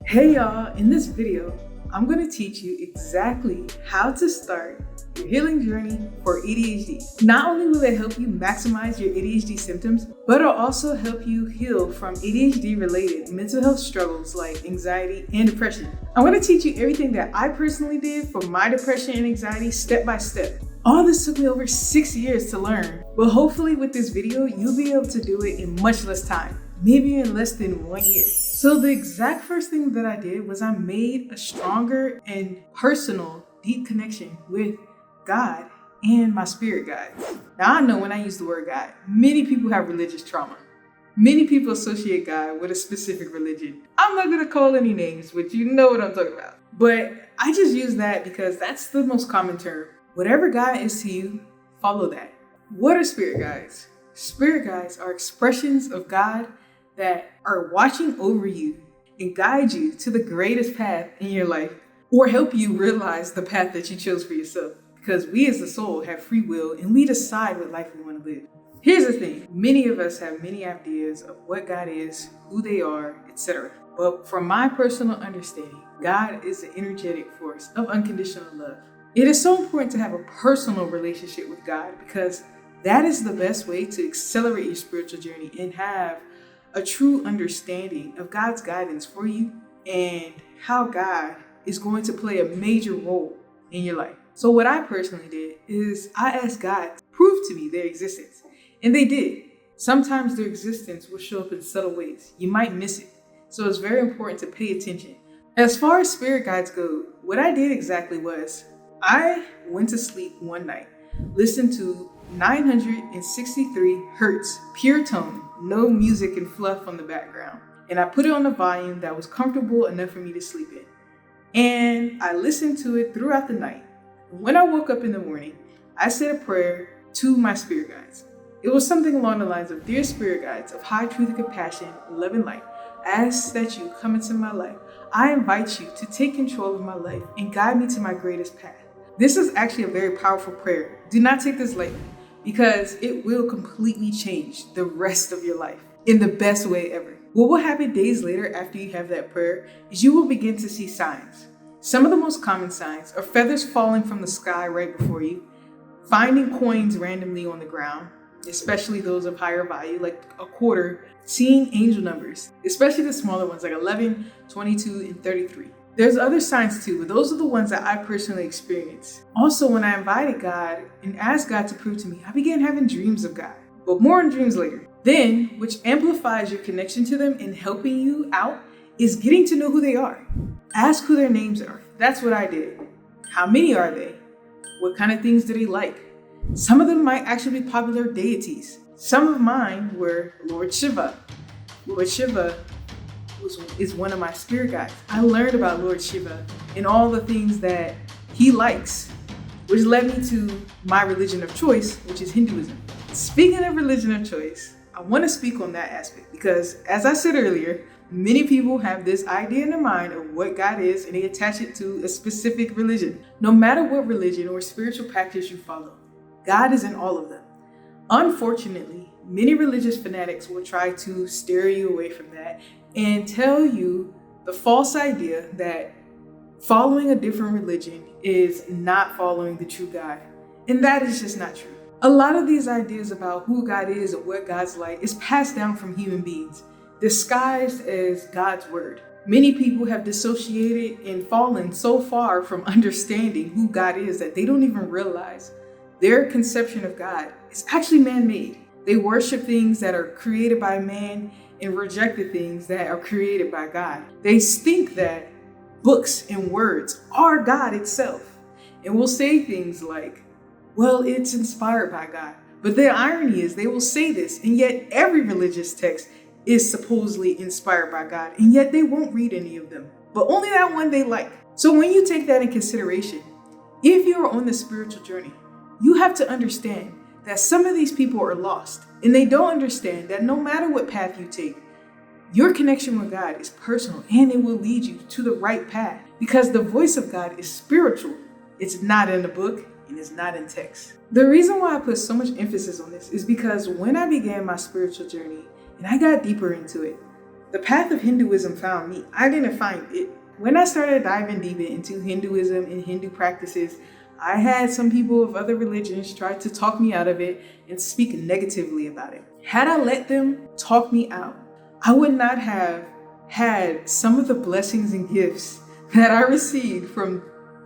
Hey y'all, in this video, I'm going to teach you exactly how to start your healing journey for ADHD. Not only will it help you maximize your ADHD symptoms, but it'll also help you heal from ADHD-related mental health struggles like anxiety and depression. I'm going to teach you everything that I personally did for my depression and anxiety step by step. All this took me over 6 years to learn, but hopefully with this video, you'll be able to do it in much less time, maybe in less than 1 year. So the exact first thing that I did was I made a stronger and personal, deep connection with God and my spirit guides. Now I know when I use the word God, many people have religious trauma. Many people associate God with a specific religion. I'm not gonna call any names, but you know what I'm talking about. But I just use that because that's the most common term. Whatever God is to you, follow that. What are spirit guides? Spirit guides are expressions of God that are watching over you and guide you to the greatest path in your life, or help you realize the path that you chose for yourself. Because we as the soul have free will and we decide what life we want to live. Here's the thing, many of us have many ideas of what God is, who they are, etc. But from my personal understanding, God is the energetic force of unconditional love. It is so important to have a personal relationship with God because that is the best way to accelerate your spiritual journey and have a true understanding of God's guidance for you and how God is going to play a major role in your life. So what I personally did is I asked God to prove to me their existence. And they did. Sometimes their existence will show up in subtle ways. You might miss it. So it's very important to pay attention. As far as spirit guides go, what I did exactly was I went to sleep one night, listened to 963 hertz, pure tone, no music and fluff on the background. And I put it on a volume that was comfortable enough for me to sleep in. And I listened to it throughout the night. When I woke up in the morning, I said a prayer to my spirit guides. It was something along the lines of, "Dear spirit guides of high truth and compassion, love and light, I ask that you come into my life. I invite you to take control of my life and guide me to my greatest path." This is actually a very powerful prayer. Do not take this lightly because it will completely change the rest of your life in the best way ever. What will happen days later after you have that prayer is you will begin to see signs. Some of the most common signs are feathers falling from the sky right before you, finding coins randomly on the ground, especially those of higher value like a quarter, seeing angel numbers, especially the smaller ones like 11, 22, and 33. There's other signs too, but those are the ones that I personally experienced. Also, when I invited God and asked God to prove to me, I began having dreams of God, but more on dreams later. Then, which amplifies your connection to them and helping you out, is getting to know who they are. Ask who their names are. That's what I did. How many are they? What kind of things do they like? Some of them might actually be popular deities. Some of mine were Lord Shiva. Lord Shiva is one of my spirit guides. I learned about Lord Shiva and all the things that he likes, which led me to my religion of choice, which is Hinduism. Speaking of religion of choice, I want to speak on that aspect because, as I said earlier, many people have this idea in their mind of what God is and they attach it to a specific religion. No matter what religion or spiritual practice you follow, God is in all of them. Unfortunately, many religious fanatics will try to steer you away from that and tell you the false idea that following a different religion is not following the true God. And that is just not true. A lot of these ideas about who God is and what God's like is passed down from human beings, disguised as God's word. Many people have dissociated and fallen so far from understanding who God is that they don't even realize their conception of God is actually man-made. They worship things that are created by man and reject the things that are created by God. They think that books and words are God itself and will say things like, well, it's inspired by God. But the irony is they will say this, and yet every religious text is supposedly inspired by God, and yet they won't read any of them, but only that one they like. So when you take that in consideration, if you're on the spiritual journey, you have to understand that some of these people are lost, and they don't understand that no matter what path you take, your connection with God is personal and it will lead you to the right path because the voice of God is spiritual. It's not in the book and it's not in text. The reason why I put so much emphasis on this is because when I began my spiritual journey and I got deeper into it, The path of Hinduism found me. I didn't find it. When I started diving deep into Hinduism and Hindu practices, I had some people of other religions try to talk me out of it and speak negatively about it. Had I let them talk me out, I would not have had some of the blessings and gifts that I received from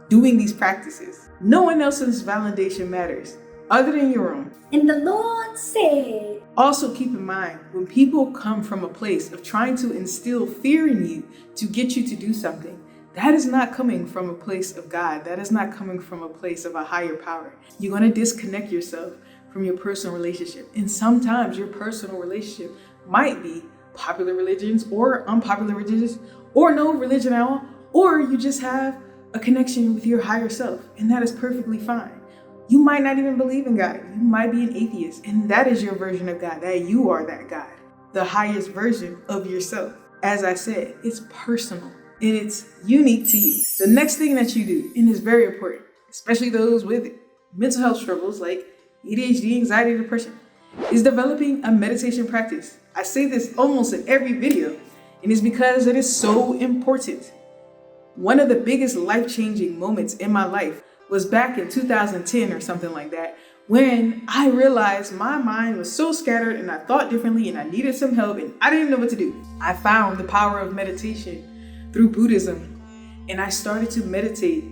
doing these practices. No one else's validation matters other than your own. And the Lord said, also keep in mind, when people come from a place of trying to instill fear in you to get you to do something, that is not coming from a place of God. That is not coming from a place of a higher power. You're going to disconnect yourself from your personal relationship. And sometimes your personal relationship might be popular religions or unpopular religions or no religion at all, or you just have a connection with your higher self, and that is perfectly fine. You might not even believe in God. You might be an atheist, and that is your version of God, that you are that God, the highest version of yourself. As I said, it's personal and it's unique to you. The next thing that you do, and it's very important, especially those with mental health struggles like ADHD, anxiety, depression, is developing a meditation practice. I say this almost in every video, and it's because it is so important. One of the biggest life-changing moments in my life was back in 2010 or something like that, when I realized my mind was so scattered and I thought differently and I needed some help and I didn't know what to do. I found the power of meditation through Buddhism, and I started to meditate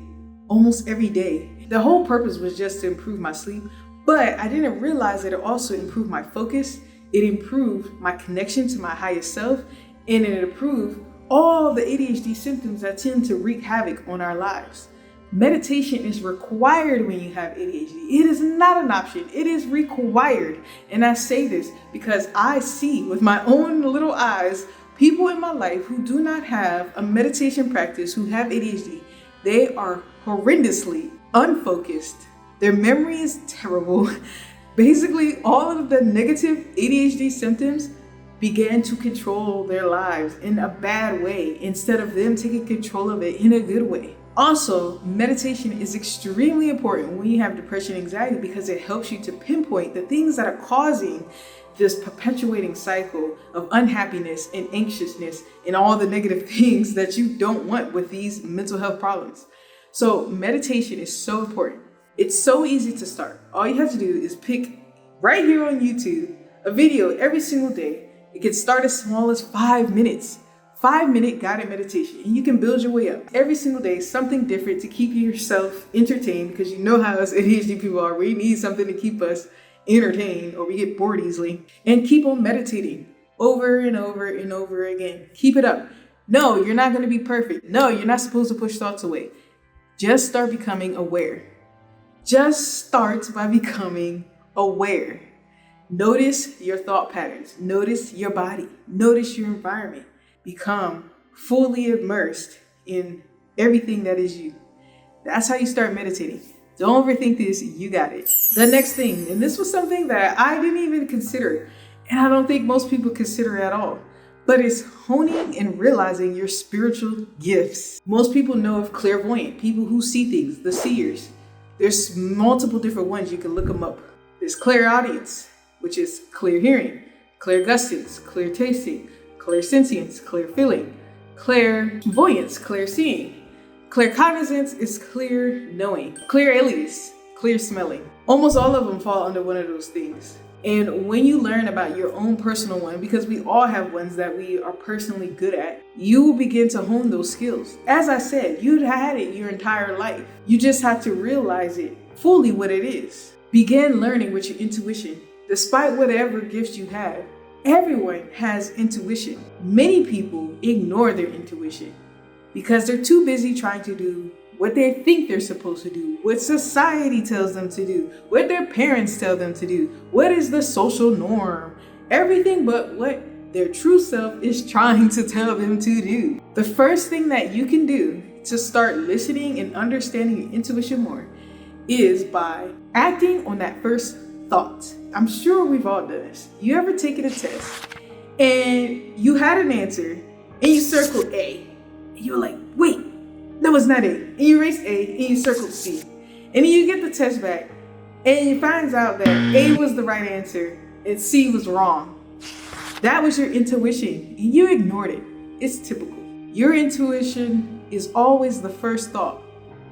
almost every day. The whole purpose was just to improve my sleep, but I didn't realize that it also improved my focus, it improved my connection to my highest self, and it improved all the ADHD symptoms that tend to wreak havoc on our lives. Meditation is required when you have ADHD. It is not an option. It is required. And I say this because I see with my own little eyes people in my life who do not have a meditation practice, who have ADHD. They are horrendously unfocused. Their memory is terrible. Basically, all of the negative ADHD symptoms began to control their lives in a bad way instead of them taking control of it in a good way. Also, meditation is extremely important when you have depression and anxiety because it helps you to pinpoint the things that are causing this perpetuating cycle of unhappiness and anxiousness and all the negative things that you don't want with these mental health problems. So meditation is so important. It's so easy to start. All you have to do is pick right here on YouTube a video every single day. It can start as small as 5 minutes. 5-minute guided meditation, and you can build your way up every single day, something different to keep yourself entertained, because you know how us ADHD people are. We need something to keep us entertained or we get bored easily. And keep on meditating over and over and over again. Keep it up. No, you're not going to be perfect. No, you're not supposed to push thoughts away. Just start becoming aware. Just start by becoming aware. Notice your thought patterns. Notice your body. Notice your environment. Become fully immersed in everything that is you. That's how you start meditating. Don't overthink this, you got it. The next thing, and this was something that I didn't even consider, and I don't think most people consider at all, but it's honing and realizing your spiritual gifts. Most people know of clairvoyant, people who see things, the seers. There's multiple different ones, you can look them up. There's clairaudience, which is clear hearing, clairgustance, clear tasting, clairsentience, clear feeling, clairvoyance, clear seeing. Claircognizance is clear knowing. Clairalience, clear smelling. Almost all of them fall under one of those things. And when you learn about your own personal one, because we all have ones that we are personally good at, you will begin to hone those skills. As I said, you'd had it your entire life. You just have to realize it fully what it is. Begin learning with your intuition. Despite whatever gifts you have, everyone has intuition. Many people ignore their intuition because they're too busy trying to do what they think they're supposed to do, what society tells them to do, what their parents tell them to do, what is the social norm, everything but what their true self is trying to tell them to do. The first thing that you can do to start listening and understanding your intuition more is by acting on that first thought. I'm sure we've all done this. You ever taken a test and you had an answer and you circled A and you were like, wait, that was not A. And you erased A and you circled C. And then you get the test back and you find out that A was the right answer and C was wrong. That was your intuition and you ignored it. It's typical. Your intuition is always the first thought.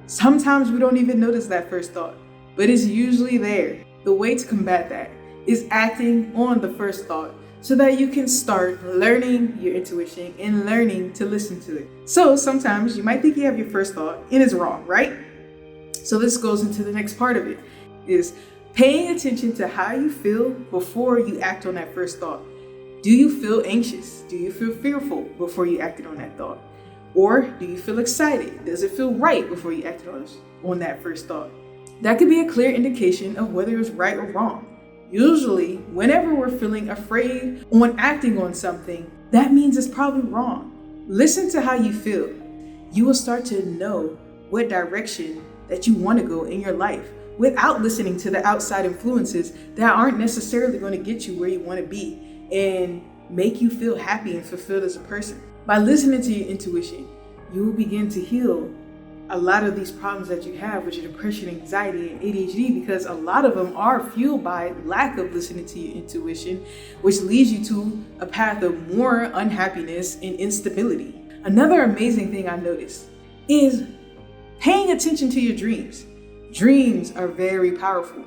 Sometimes we don't even notice that first thought, but it's usually there. The way to combat that is acting on the first thought so that you can start learning your intuition and learning to listen to it. So sometimes you might think you have your first thought and it's wrong, right? So this goes into the next part of it, is paying attention to how you feel before you act on that first thought. Do you feel anxious? Do you feel fearful before you acted on that thought? Or do you feel excited? Does it feel right before you acted on that first thought? That could be a clear indication of whether it's right or wrong. Usually, whenever we're feeling afraid on acting on something, that means it's probably wrong. Listen to how you feel. You will start to know what direction that you want to go in your life without listening to the outside influences that aren't necessarily going to get you where you want to be and make you feel happy and fulfilled as a person. By listening to your intuition, you will begin to heal a lot of these problems that you have with your depression, anxiety, and ADHD, because a lot of them are fueled by lack of listening to your intuition, which leads you to a path of more unhappiness and instability. Another amazing thing I noticed is paying attention to your dreams. Dreams are very powerful.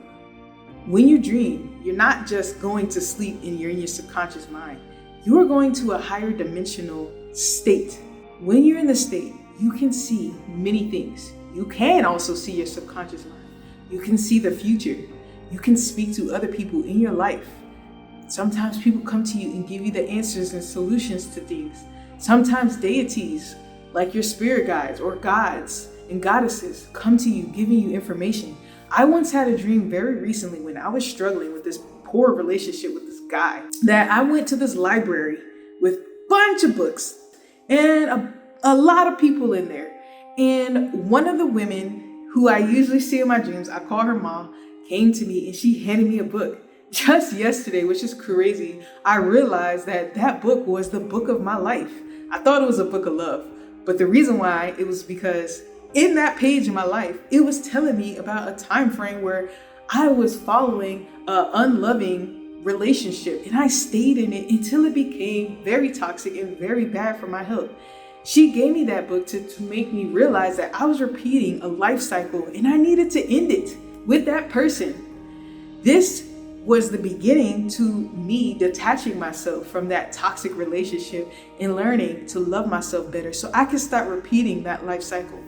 When you dream, you're not just going to sleep and you're in your subconscious mind. You are going to a higher dimensional state. When you're in the state, you can see many things. You can also see your subconscious mind. You can see the future. You can speak to other people in your life. Sometimes people come to you and give you the answers and solutions to things. Sometimes deities, like your spirit guides or gods and goddesses, come to you giving you information. I once had a dream very recently when I was struggling with this poor relationship with this guy, that I went to this library with a bunch of books and a lot of people in there. And one of the women who I usually see in my dreams, I call her mom, came to me and she handed me a book. Just yesterday, which is crazy, I realized that that book was the book of my life. I thought it was a book of love, but the reason why it was because in that page in my life, it was telling me about a time frame where I was following an unloving relationship and I stayed in it until it became very toxic and very bad for my health. She gave me that book to make me realize that I was repeating a life cycle and I needed to end it with that person. This was the beginning to me detaching myself from that toxic relationship and learning to love myself better so I could start repeating that life cycle.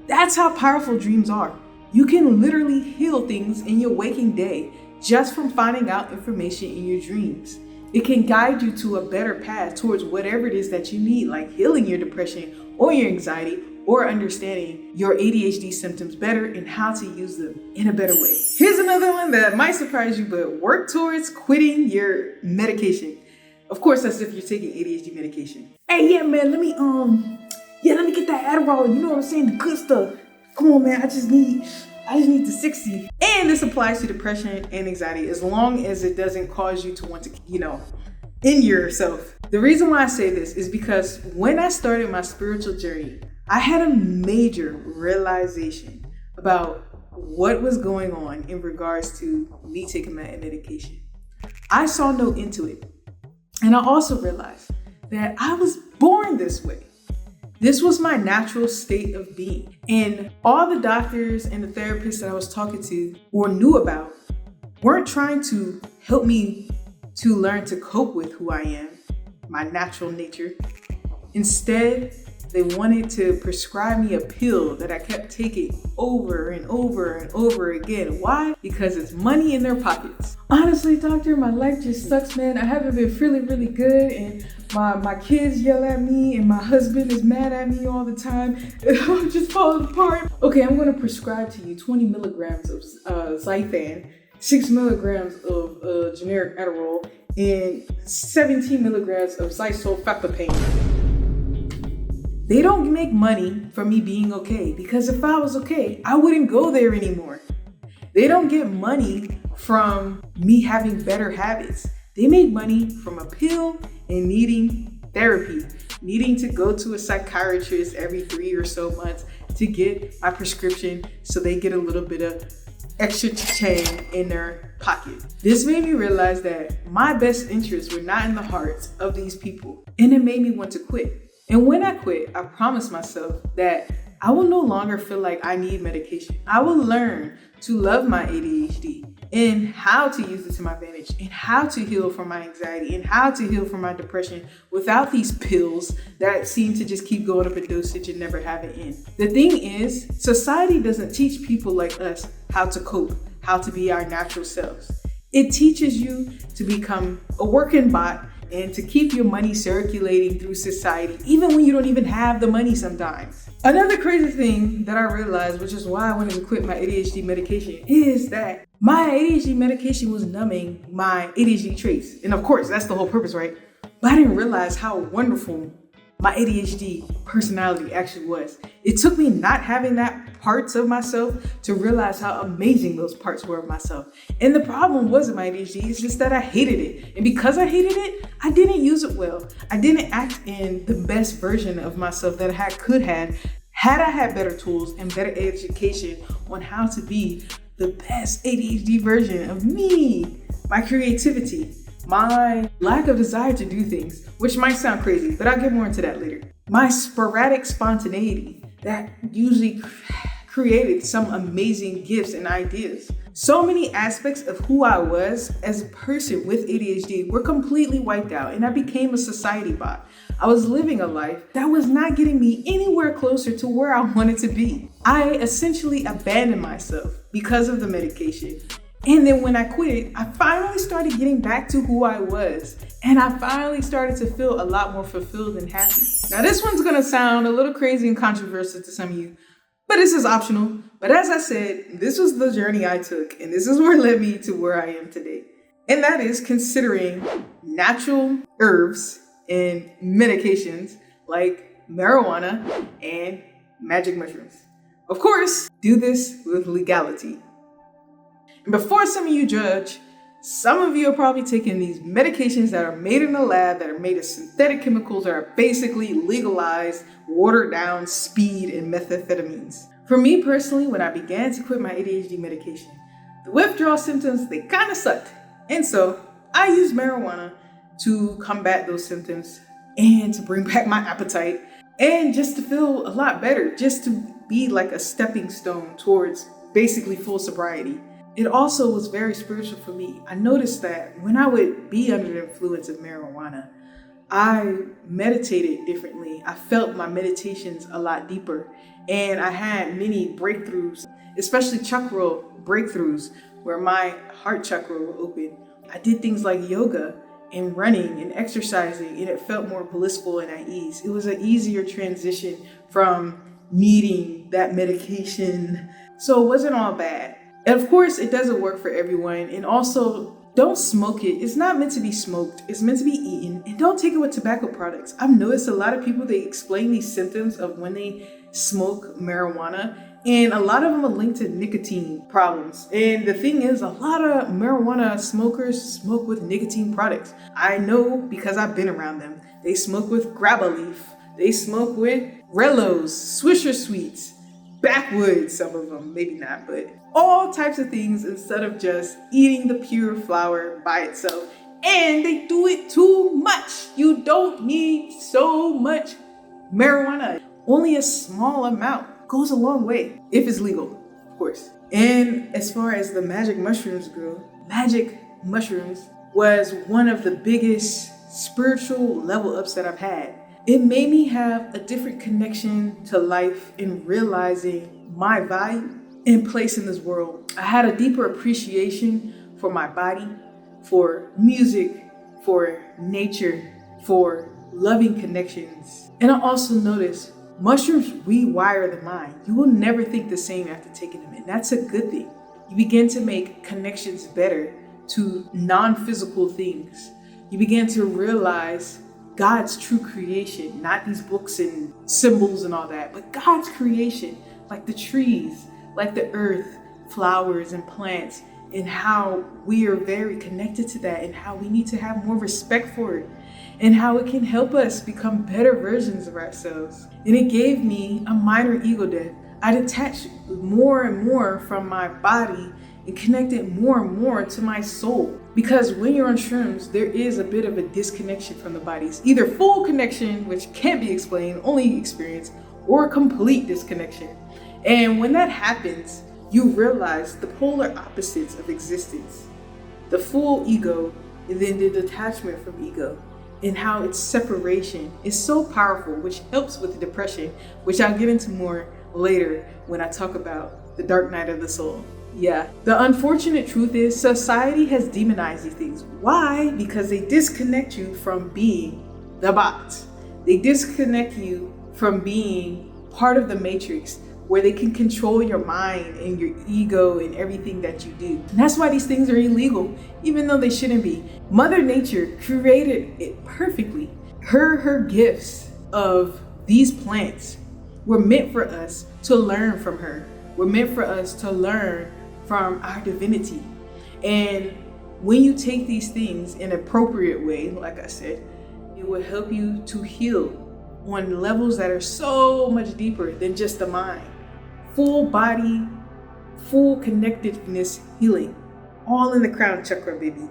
That's how powerful dreams are. You can literally heal things in your waking day just from finding out information in your dreams. It can guide you to a better path towards whatever it is that you need, like healing your depression or your anxiety or understanding your ADHD symptoms better and how to use them in a better way. Here's another one that might surprise you, but work towards quitting your medication. Of course, that's if you're taking ADHD medication. Hey, yeah, man, let me get that Adderall, you know what I'm saying, the good stuff. Come on, man, I just need the 60. And this applies to depression and anxiety as long as it doesn't cause you to want to, end yourself. The reason why I say this is because when I started my spiritual journey, I had a major realization about what was going on in regards to me taking my medication. I saw no end to it. And I also realized that I was born this way. This was my natural state of being. And all the doctors and the therapists that I was talking to or knew about weren't trying to help me to learn to cope with who I am, my natural nature. Instead, they wanted to prescribe me a pill that I kept taking over and over and over again. Why? Because it's money in their pockets. Honestly, doctor, my life just sucks, man. I haven't been feeling really good, and my kids yell at me, and my husband is mad at me all the time. I'm just falling apart. Okay, I'm gonna prescribe to you 20 milligrams of Zyfan, 6 milligrams of generic Adderall, and 17 milligrams of Zysulfapapine. They don't make money from me being okay, because if I was okay, I wouldn't go there anymore. They don't get money from me having better habits. They make money from a pill and needing therapy, needing to go to a psychiatrist every 3 or so months to get my prescription so they get a little bit of extra change in their pocket. This made me realize that my best interests were not in the hearts of these people, and it made me want to quit. And when I quit, I promised myself that I will no longer feel like I need medication. I will learn to love my ADHD and how to use it to my advantage and how to heal from my anxiety and how to heal from my depression without these pills that seem to just keep going up in dosage and never have an end. The thing is, society doesn't teach people like us how to cope, how to be our natural selves. It teaches you to become a working bot and to keep your money circulating through society, even when you don't even have the money sometimes. Another crazy thing that I realized, which is why I wanted to quit my ADHD medication, is that my ADHD medication was numbing my ADHD traits. And of course, that's the whole purpose, right? But I didn't realize how wonderful my ADHD personality actually was. It took me not having that parts of myself to realize how amazing those parts were of myself. And the problem wasn't my ADHD, it's just that I hated it. And because I hated it, I didn't use it well. I didn't act in the best version of myself that I could have had I had better tools and better education on how to be the best ADHD version of me, my creativity, my lack of desire to do things, which might sound crazy, but I'll get more into that later. My sporadic spontaneity that usually created some amazing gifts and ideas. So many aspects of who I was as a person with ADHD were completely wiped out, and I became a society bot. I was living a life that was not getting me anywhere closer to where I wanted to be. I essentially abandoned myself because of the medication. And then when I quit, I finally started getting back to who I was. And I finally started to feel a lot more fulfilled and happy. Now this one's gonna sound a little crazy and controversial to some of you, but this is optional. But as I said, this was the journey I took, and this is what led me to where I am today. And that is considering natural herbs and medications like marijuana and magic mushrooms. Of course, do this with legality. And before some of you judge, some of you are probably taking these medications that are made in the lab, that are made of synthetic chemicals, that are basically legalized, watered down speed and methamphetamines. For me personally, when I began to quit my ADHD medication, the withdrawal symptoms, they kind of sucked. And so I used marijuana to combat those symptoms and to bring back my appetite and just to feel a lot better, just to be like a stepping stone towards basically full sobriety. It also was very spiritual for me. I noticed that when I would be under the influence of marijuana, I meditated differently. I felt my meditations a lot deeper, and I had many breakthroughs, especially chakra breakthroughs, where my heart chakra will open. I did things like yoga and running and exercising, and it felt more blissful and at ease. It was an easier transition from needing that medication. So it wasn't all bad. And of course, it doesn't work for everyone. And also, don't smoke it. It's not meant to be smoked. It's meant to be eaten. And don't take it with tobacco products. I've noticed a lot of people, they explain these symptoms of when they smoke marijuana, and a lot of them are linked to nicotine problems. And the thing is, a lot of marijuana smokers smoke with nicotine products. I know because I've been around them. They smoke with grabba leaf. They smoke with Rellos, Swisher Sweets, backwoods, some of them, maybe not, but all types of things instead of just eating the pure flower by itself. And they do it too much. You don't need so much marijuana. Only a small amount goes a long way, if it's legal, of course. And as far as the magic mushrooms go, magic mushrooms was one of the biggest spiritual level ups that I've had. It made me have a different connection to life and realizing my value and place in this world. I had a deeper appreciation for my body, for music, for nature, for loving connections. And I also noticed mushrooms rewire the mind. You will never think the same after taking them in. That's a good thing. You begin to make connections better to non-physical things. You begin to realize God's true creation, not these books and symbols and all that, but God's creation, like the trees, like the earth, flowers and plants, and how we are very connected to that, and how we need to have more respect for it, and how it can help us become better versions of ourselves. And it gave me a minor ego death. I detached more and more from my body and connected more and more to my soul. Because when you're on shrooms, there is a bit of a disconnection from the body. It's either full connection, which can't be explained, only experienced, or complete disconnection. And when that happens, you realize the polar opposites of existence. The full ego, and then the detachment from ego, and how its separation is so powerful, which helps with the depression, which I'll get into more later when I talk about the dark night of the soul. Yeah, the unfortunate truth is society has demonized these things. Why? Because they disconnect you from being the bot. They disconnect you from being part of the matrix, where they can control your mind and your ego and everything that you do. And that's why these things are illegal, even though they shouldn't be. Mother Nature created it perfectly. Her gifts of these plants were meant for us to learn from her. Were meant for us to learn from our divinity. And when you take these things in an appropriate way, like I said, it will help you to heal on levels that are so much deeper than just the mind. Full body, full connectedness healing, all in the crown chakra, baby.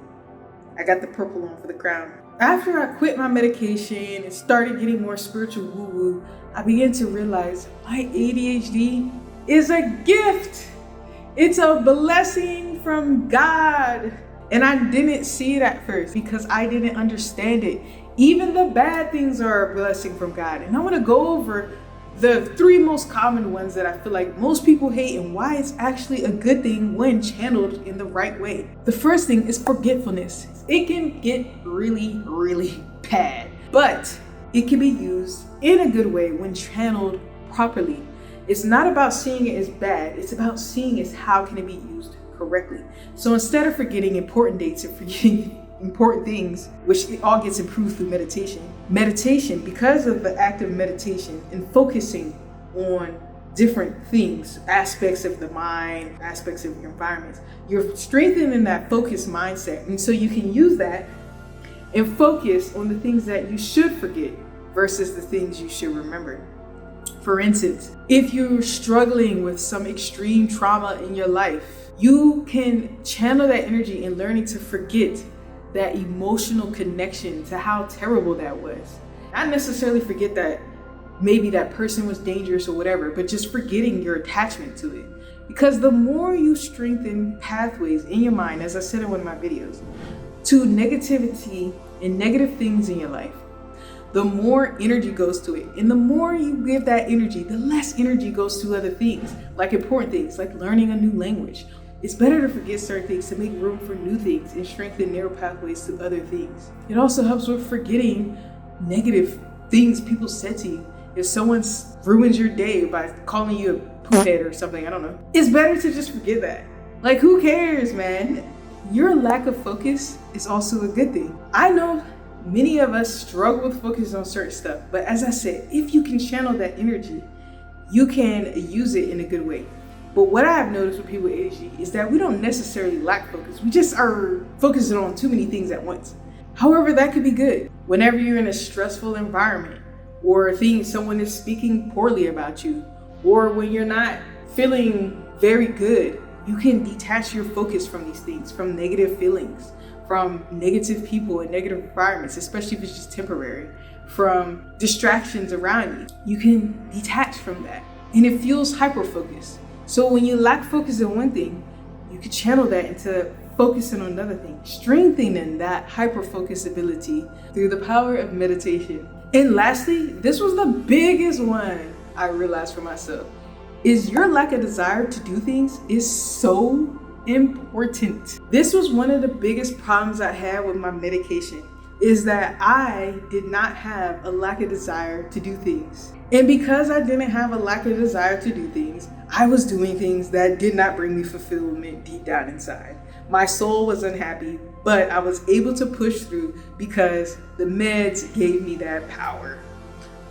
I got the purple on for the crown. After I quit my medication and started getting more spiritual woo-woo, I began to realize my ADHD is a gift. It's a blessing from God. And I didn't see it at first because I didn't understand it. Even the bad things are a blessing from God. And I want to go over the 3 most common ones that I feel like most people hate and why it's actually a good thing when channeled in the right way. The first thing is forgetfulness. It can get really, really bad, but it can be used in a good way when channeled properly. It's not about seeing it as bad. It's about seeing as how can it be used correctly. So instead of forgetting important dates and forgetting important things, which it all gets improved through meditation, because of the act of meditation and focusing on different things, aspects of the mind, aspects of your environment, you're strengthening that focused mindset. And so you can use that and focus on the things that you should forget versus the things you should remember. For instance, if you're struggling with some extreme trauma in your life, you can channel that energy in learning to forget that emotional connection to how terrible that was. Not necessarily forget that maybe that person was dangerous or whatever, but just forgetting your attachment to it. Because the more you strengthen pathways in your mind, as I said in one of my videos, to negativity and negative things in your life, the more energy goes to it. And the more you give that energy, the less energy goes to other things, like important things, like learning a new language. It's better to forget certain things to make room for new things and strengthen narrow pathways to other things. It also helps with forgetting negative things people said to you. If someone ruins your day by calling you a poophead or something, I don't know. It's better to just forget that. Like, who cares, man? Your lack of focus is also a good thing. I know many of us struggle with focus on certain stuff, but as I said, if you can channel that energy, you can use it in a good way. But what I have noticed with people with ADHD is that we don't necessarily lack focus. We just are focusing on too many things at once. However, that could be good. Whenever you're in a stressful environment, or someone is speaking poorly about you, or when you're not feeling very good, you can detach your focus from these things, from negative feelings, from negative people and negative environments, especially if it's just temporary, from distractions around you. You can detach from that, and it feels hyper-focused. So when you lack focus on one thing, you can channel that into focusing on another thing, strengthening that hyper-focus ability through the power of meditation. And lastly, this was the biggest one I realized for myself, is your lack of desire to do things is so important. This was one of the biggest problems I had with my medication, is that I did not have a lack of desire to do things. And because I didn't have a lack of desire to do things, I was doing things that did not bring me fulfillment deep down inside. My soul was unhappy, but I was able to push through because the meds gave me that power.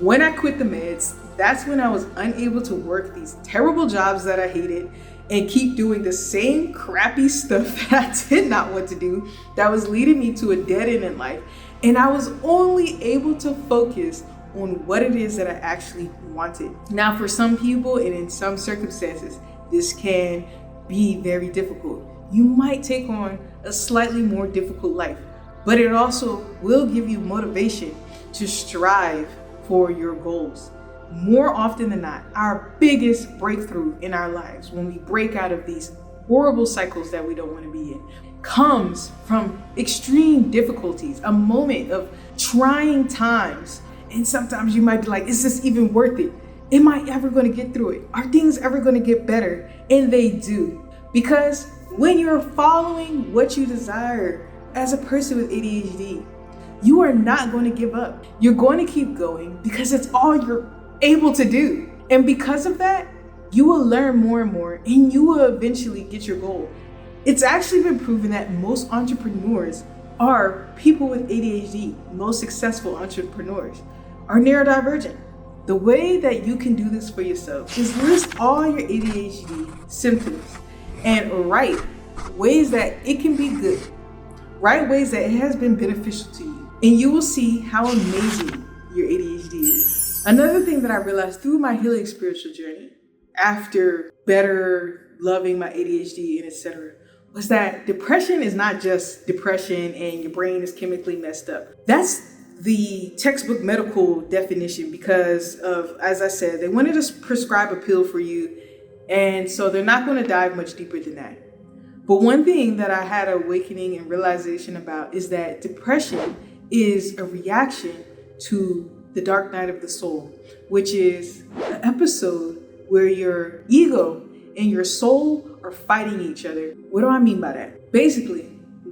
When I quit the meds, that's when I was unable to work these terrible jobs that I hated and keep doing the same crappy stuff that I did not want to do, that was leading me to a dead end in life. And I was only able to focus on what it is that I actually wanted. Now, for some people and in some circumstances, this can be very difficult. You might take on a slightly more difficult life, but it also will give you motivation to strive for your goals. More often than not, our biggest breakthrough in our lives, when we break out of these horrible cycles that we don't want to be in, comes from extreme difficulties, a moment of trying times. And sometimes you might be like, is this even worth it? Am I ever going to get through it? Are things ever going to get better? And they do. Because when you're following what you desire as a person with ADHD, you are not going to give up. You're going to keep going because it's all you're able to do. And because of that, you will learn more and more, and you will eventually get your goal. It's actually been proven that most entrepreneurs are people with ADHD. Most successful entrepreneurs are neurodivergent. The way that you can do this for yourself is list all your ADHD symptoms and write ways that it can be good. Write ways that it has been beneficial to you, and you will see how amazing your ADHD is. Another thing that I realized through my healing spiritual journey, after better loving my ADHD and etc., was that depression is not just depression and your brain is chemically messed up. That's the textbook medical definition because of, as I said, they wanted to prescribe a pill for you, and so they're not going to dive much deeper than that. But one thing that I had an awakening and realization about is that depression is a reaction to the dark night of the soul, which is an episode where your ego and your soul are fighting each other. What do I mean by that? Basically,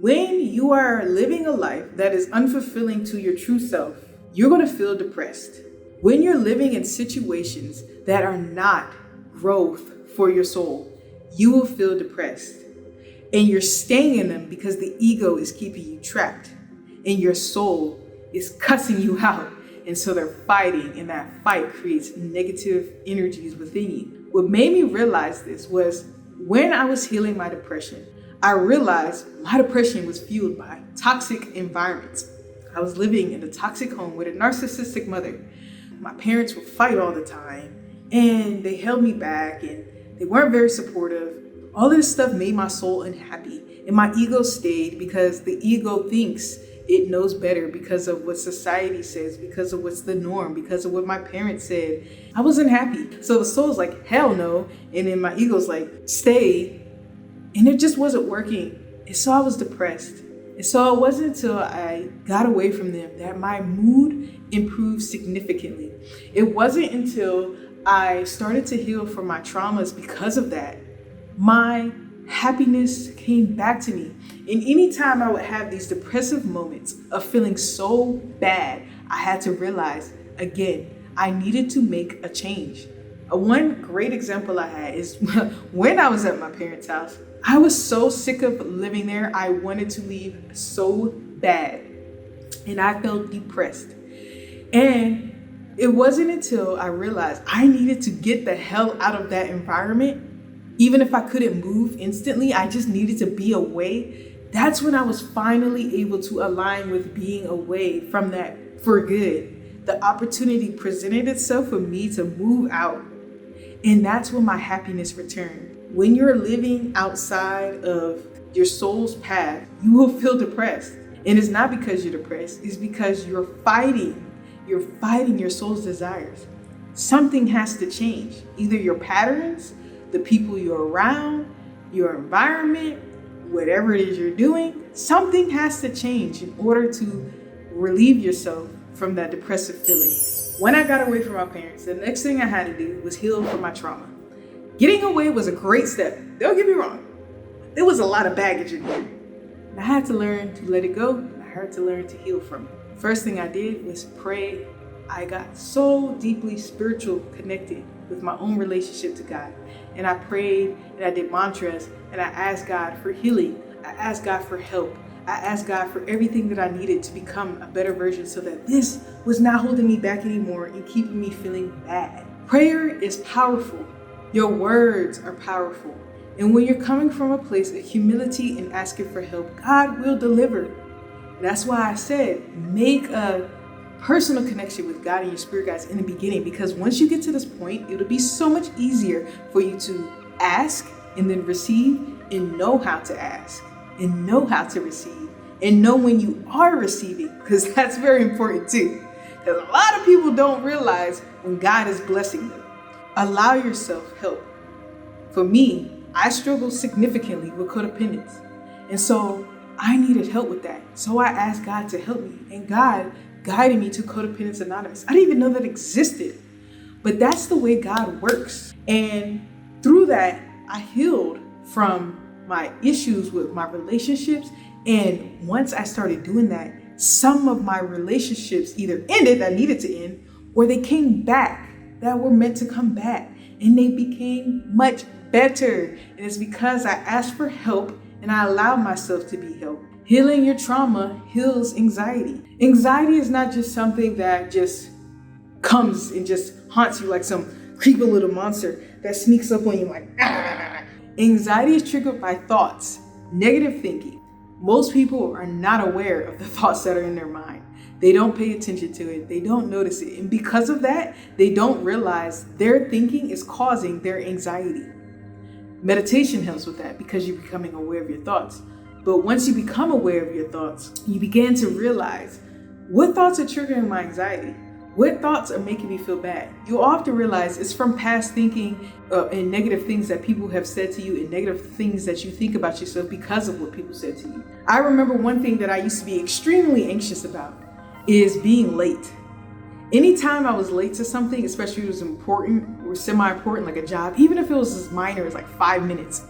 when you are living a life that is unfulfilling to your true self, you're going to feel depressed. When you're living in situations that are not growth for your soul, you will feel depressed. And you're staying in them because the ego is keeping you trapped and your soul is cussing you out. And so they're fighting, and that fight creates negative energies within you. What made me realize this was when I was healing my depression, I realized my depression was fueled by toxic environments. I was living in a toxic home with a narcissistic mother. My parents would fight all the time, and they held me back, and they weren't very supportive. All of this stuff made my soul unhappy, and my ego stayed because the ego thinks it knows better because of what society says, because of what's the norm, because of what my parents said. I wasn't happy. So the soul's like, hell no. And then my ego's like, stay. And it just wasn't working. And so I was depressed. And so it wasn't until I got away from them that my mood improved significantly. It wasn't until I started to heal from my traumas because of that, my happiness came back to me. And anytime I would have these depressive moments of feeling so bad, I had to realize, again, I needed to make a change. One great example I had is when I was at my parents' house. I was so sick of living there. I wanted to leave so bad. And I felt depressed. And it wasn't until I realized I needed to get the hell out of that environment. Even if I couldn't move instantly, I just needed to be away. That's when I was finally able to align with being away from that for good. The opportunity presented itself for me to move out. And that's when my happiness returned. When you're living outside of your soul's path, you will feel depressed. And it's not because you're depressed, it's because you're fighting your soul's desires. Something has to change. Either your patterns, the people you're around, your environment, whatever it is you're doing, something has to change in order to relieve yourself from that depressive feeling. When I got away from my parents, the next thing I had to do was heal from my trauma. Getting away was a great step. Don't get me wrong. There was a lot of baggage in here. I had to learn to let it go. And I had to learn to heal from it. First thing I did was pray. I got so deeply spiritual connected with my own relationship to God. And I prayed and I did mantras and I asked God for healing. I asked God for help. I asked God for everything that I needed to become a better version so that this was not holding me back anymore and keeping me feeling bad. Prayer is powerful. Your words are powerful. And when you're coming from a place of humility and asking for help, God will deliver. That's why I said, make a personal connection with God and your spirit guides in the beginning, because once you get to this point, it'll be so much easier for you to ask and then receive, and know how to ask and know how to receive and know when you are receiving, because that's very important too. Because a lot of people don't realize when God is blessing them. Allow yourself help. For me, I struggle significantly with codependence. And so I needed help with that. So I asked God to help me, and God guided me to Codependence Anonymous. I didn't even know that existed, but that's the way God works. And through that, I healed from my issues with my relationships. And once I started doing that, some of my relationships either ended that needed to end, or they came back that were meant to come back, and they became much better. And it's because I asked for help and I allowed myself to be helped. Healing your trauma heals anxiety. Anxiety is not just something that just comes and just haunts you like some creepy little monster that sneaks up on you like, ah. Anxiety is triggered by thoughts, negative thinking. Most people are not aware of the thoughts that are in their mind. They don't pay attention to it. They don't notice it. And because of that, they don't realize their thinking is causing their anxiety. Meditation helps with that because you're becoming aware of your thoughts. But once you become aware of your thoughts, you begin to realize what thoughts are triggering my anxiety. What thoughts are making me feel bad? You'll often realize it's from past thinking and negative things that people have said to you, and negative things that you think about yourself because of what people said to you. I remember one thing that I used to be extremely anxious about is being late. Anytime I was late to something, especially if it was important or semi-important, like a job, even if it was as minor as like 5 minutes,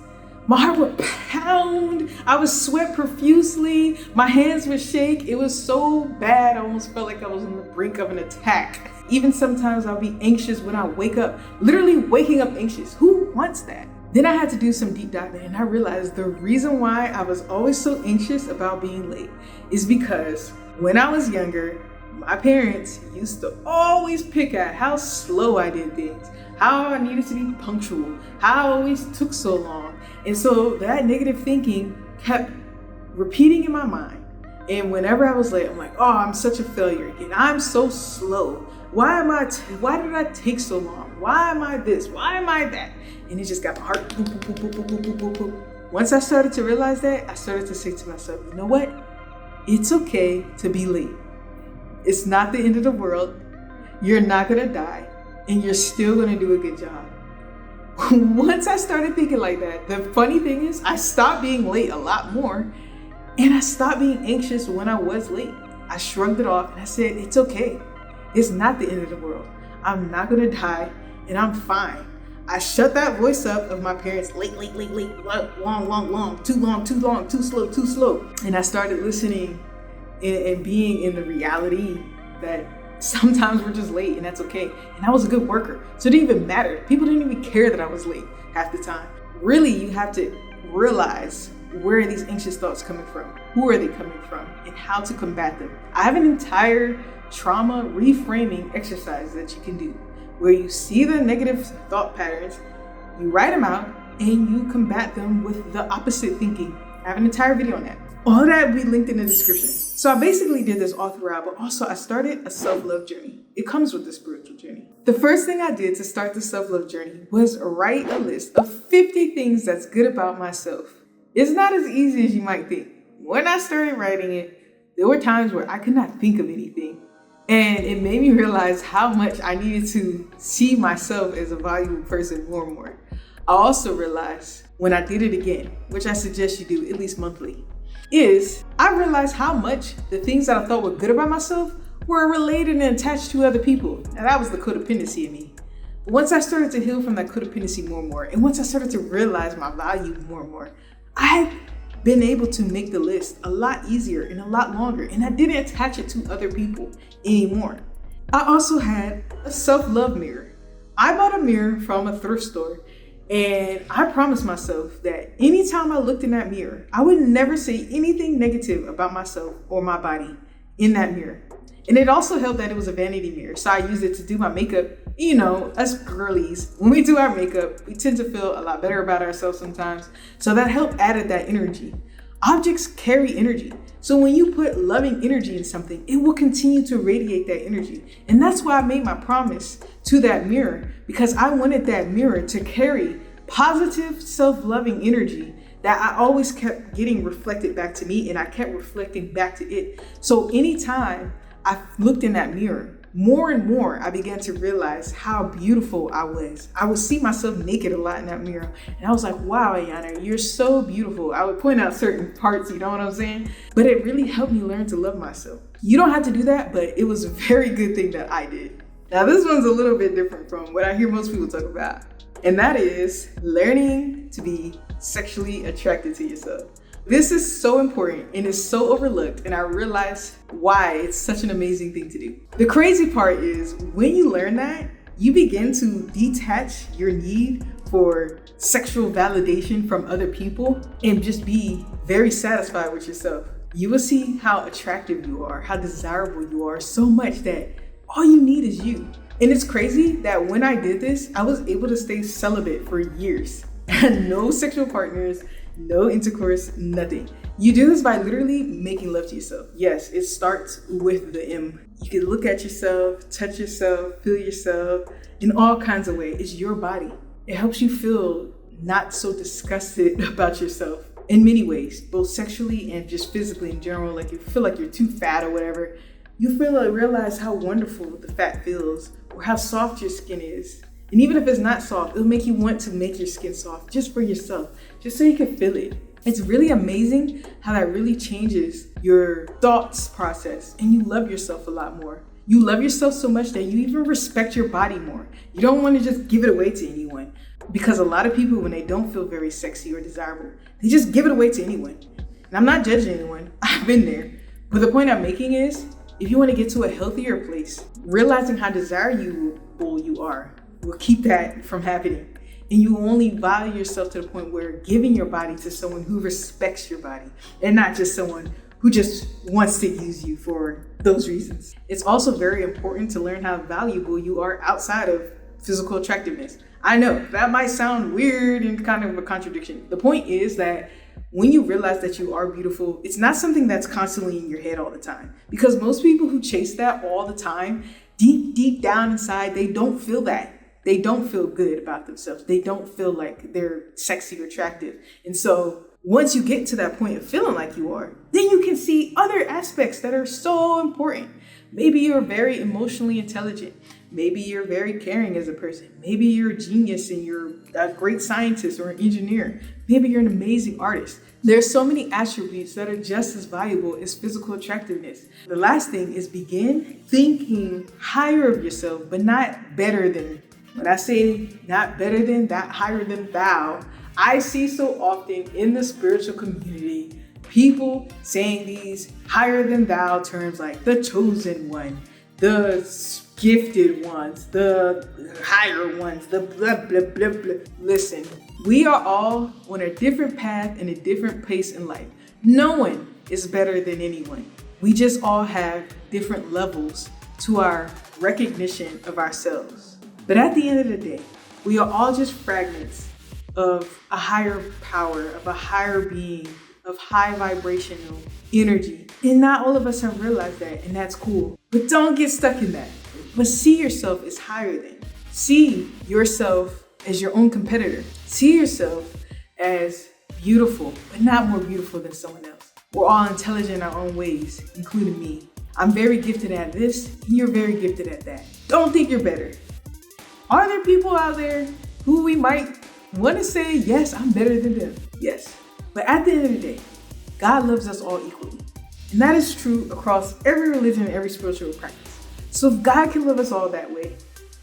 my heart would pound. I would sweat profusely. My hands would shake. It was so bad. I almost felt like I was on the brink of an attack. Even sometimes I'll be anxious when I wake up, literally waking up anxious. Who wants that? Then I had to do some deep diving, and I realized the reason why I was always so anxious about being late is because when I was younger, my parents used to always pick at how slow I did things, how I needed to be punctual, how I always took so long. And so that negative thinking kept repeating in my mind. And whenever I was late, I'm like, oh, I'm such a failure again. I'm so slow. Why did I take so long? Why am I this? Why am I that? And it just got my heart boop, boop, boop, boop, boop, boop, boop, boop. Once I started to realize that, I started to say to myself, you know what? It's okay to be late. It's not the end of the world. You're not gonna die, and you're still gonna do a good job. Once I started thinking like that, the funny thing is I stopped being late a lot more, and I stopped being anxious when I was late. I shrugged it off and I said, it's okay. It's not the end of the world. I'm not gonna die, and I'm fine. I shut that voice up of my parents, late, long, too long, too slow. And I started listening and being in the reality that sometimes we're just late, and that's okay. And I was a good worker, so it didn't even matter. People didn't even care that I was late half the time. Really, you have to realize where are these anxious thoughts coming from? Who are they coming from? And how to combat them. I have an entire trauma reframing exercise that you can do where you see the negative thought patterns, you write them out, and you combat them with the opposite thinking. I have an entire video on that. All that will be linked in the description. So I basically did this all throughout, but also I started a self-love journey. It comes with the spiritual journey. The first thing I did to start the self-love journey was write a list of 50 things that's good about myself. It's not as easy as you might think. When I started writing it, there were times where I could not think of anything. And it made me realize how much I needed to see myself as a valuable person more and more. I also realized when I did it again, which I suggest you do at least monthly, is I realized how much the things that I thought were good about myself were related and attached to other people. And that was the codependency in me. But once I started to heal from that codependency more and more, and once I started to realize my value more and more, I've been able to make the list a lot easier and a lot longer. And I didn't attach it to other people anymore. I also had a self-love mirror. I bought a mirror from a thrift store, and I promised myself that anytime I looked in that mirror, I would never say anything negative about myself or my body in that mirror. And it also helped that it was a vanity mirror. So I used it to do my makeup. You know, us girlies, when we do our makeup, we tend to feel a lot better about ourselves sometimes. So that helped added that energy. Objects carry energy. So when you put loving energy in something, it will continue to radiate that energy. And that's why I made my promise to that mirror, because I wanted that mirror to carry positive, self-loving energy that I always kept getting reflected back to me, and I kept reflecting back to it. So anytime I looked in that mirror, more and more, I began to realize how beautiful I was. I would see myself naked a lot in that mirror. And I was like, wow, Ayana, you're so beautiful. I would point out certain parts, you know what I'm saying? But it really helped me learn to love myself. You don't have to do that, but it was a very good thing that I did. Now, this one's a little bit different from what I hear most people talk about. And that is learning to be sexually attracted to yourself. This is so important and is so overlooked, and I realized why it's such an amazing thing to do. The crazy part is when you learn that, you begin to detach your need for sexual validation from other people and just be very satisfied with yourself. You will see how attractive you are, how desirable you are, so much that all you need is you. And it's crazy that when I did this, I was able to stay celibate for years. No sexual partners, no intercourse, nothing. You do this by literally making love to yourself. Yes, it starts with the M. You can look at yourself, touch yourself, feel yourself in all kinds of ways. It's your body. It helps you feel not so disgusted about yourself in many ways, both sexually and just physically in general. Like you feel like you're too fat or whatever. You realize how wonderful the fat feels or how soft your skin is. And even if it's not soft, it'll make you want to make your skin soft just for yourself, just so you can feel it. It's really amazing how that really changes your thoughts process, and you love yourself a lot more. You love yourself so much that you even respect your body more. You don't want to just give it away to anyone, because a lot of people, when they don't feel very sexy or desirable, they just give it away to anyone. And I'm not judging anyone. I've been there. But the point I'm making is, if you want to get to a healthier place, realizing how desirable you are will keep that from happening. And you will only value yourself to the point where giving your body to someone who respects your body and not just someone who just wants to use you for those reasons. It's also very important to learn how valuable you are outside of physical attractiveness. I know that might sound weird and kind of a contradiction. The point is that when you realize that you are beautiful, it's not something that's constantly in your head all the time. Because most people who chase that all the time, deep down inside, they don't feel that. They don't feel good about themselves. They don't feel like they're sexy or attractive. And so once you get to that point of feeling like you are, then you can see other aspects that are so important. Maybe you're very emotionally intelligent. Maybe you're very caring as a person. Maybe you're a genius and you're a great scientist or an engineer. Maybe you're an amazing artist. There's so many attributes that are just as valuable as physical attractiveness. The last thing is begin thinking higher of yourself, but not better than. When I say not better than, that higher than thou, I see so often in the spiritual community, people saying these higher than thou terms like the chosen one, the gifted ones, the higher ones, the blah, blah, blah, blah. Listen, we are all on a different path and a different pace in life. No one is better than anyone. We just all have different levels to our recognition of ourselves. But at the end of the day, we are all just fragments of a higher power, of a higher being, of high vibrational energy. And not all of us have realized that, and that's cool. But don't get stuck in that. But see yourself as higher than. See yourself as your own competitor. See yourself as beautiful, but not more beautiful than someone else. We're all intelligent in our own ways, including me. I'm very gifted at this, and you're very gifted at that. Don't think you're better. Are there people out there who we might want to say, yes, I'm better than them? Yes. But at the end of the day, God loves us all equally. And that is true across every religion and every spiritual practice. So if God can love us all that way,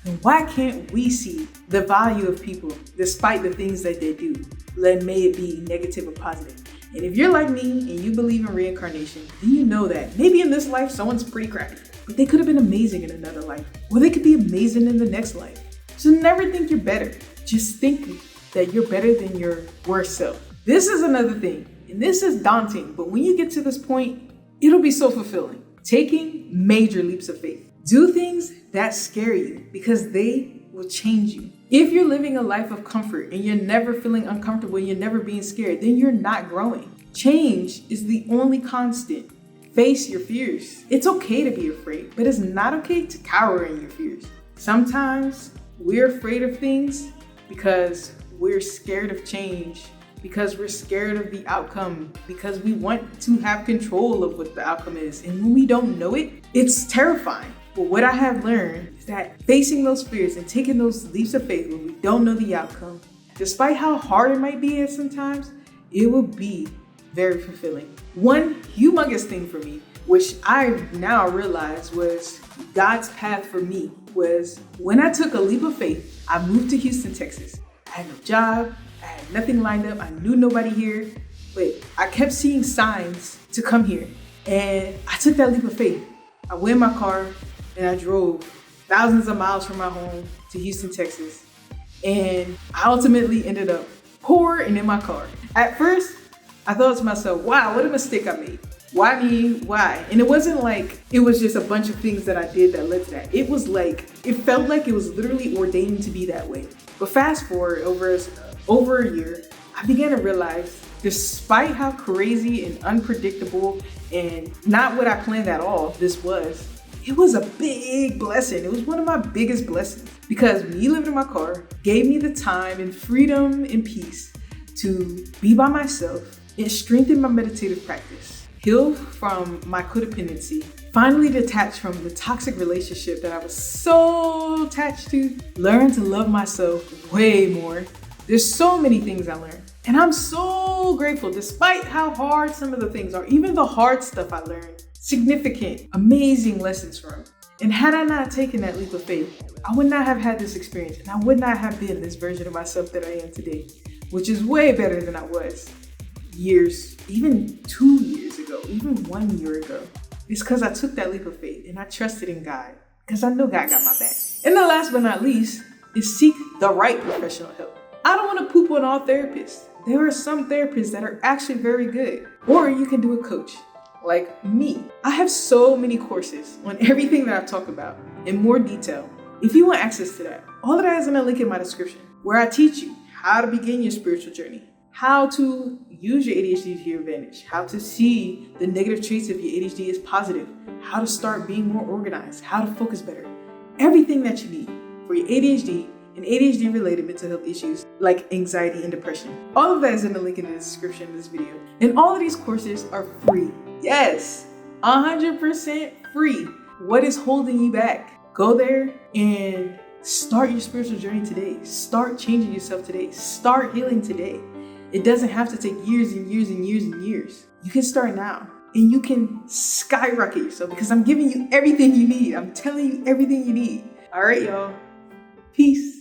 then why can't we see the value of people despite the things that they do? May it be negative or positive. And if you're like me and you believe in reincarnation, then you know that maybe in this life, someone's pretty crappy, but they could have been amazing in another life, or they could be amazing in the next life. So never think you're better. Just think that you're better than your worst self. This is another thing, and this is daunting, but when you get to this point, it'll be so fulfilling. Taking major leaps of faith. Do things that scare you because they will change you. If you're living a life of comfort and you're never feeling uncomfortable, you're never being scared, then you're not growing. Change is the only constant. Face your fears. It's okay to be afraid, but it's not okay to cower in your fears. Sometimes we're afraid of things because we're scared of change, because we're scared of the outcome, because we want to have control of what the outcome is. And when we don't know it, it's terrifying. But what I have learned is that facing those fears and taking those leaps of faith when we don't know the outcome, despite how hard it might be at sometimes, it will be very fulfilling. One humongous thing for me, which I now realize was God's path for me, was when I took a leap of faith. I moved to Houston, Texas. I had no job. I had nothing lined up. I knew nobody here, but I kept seeing signs to come here. And I took that leap of faith. I went in my car and I drove thousands of miles from my home to Houston, Texas. And I ultimately ended up poor and in my car. At first, I thought to myself, wow, what a mistake I made. Why me? Why? And it wasn't like it was just a bunch of things that I did that led to that. It was like, it felt like it was literally ordained to be that way. But fast forward over a year, I began to realize, despite how crazy and unpredictable and not what I planned at all this was, it was a big blessing. It was one of my biggest blessings because me living in my car gave me the time and freedom and peace to be by myself and strengthen my meditative practice, heal from my codependency, finally detach from the toxic relationship that I was so attached to, learn to love myself way more. There's so many things I learned. And I'm so grateful, despite how hard some of the things are, even the hard stuff I learned, significant, amazing lessons from. And had I not taken that leap of faith, I would not have had this experience and I would not have been this version of myself that I am today, which is way better than I was years, even 2 years ago, even 1 year ago. It's because I took that leap of faith and I trusted in God because I know God got my back. And the last but not least is seek the right professional help. I don't want to poop on all therapists. There are some therapists that are actually very good. Or you can do a coach like me. I have so many courses on everything that I've talked about in more detail. If you want access to that, all of that is in a link in my description where I teach you how to begin your spiritual journey, how to use your ADHD to your advantage, how to see the negative traits of your ADHD as positive, how to start being more organized, how to focus better. Everything that you need for your ADHD and ADHD related mental health issues like anxiety and depression. All of that is in the link in the description of this video. And all of these courses are free. Yes, 100% free. What is holding you back? Go there and start your spiritual journey today. Start changing yourself today. Start healing today. It doesn't have to take years and years and years and years. You can start now and you can skyrocket yourself because I'm giving you everything you need. I'm telling you everything you need. All right, y'all. Peace.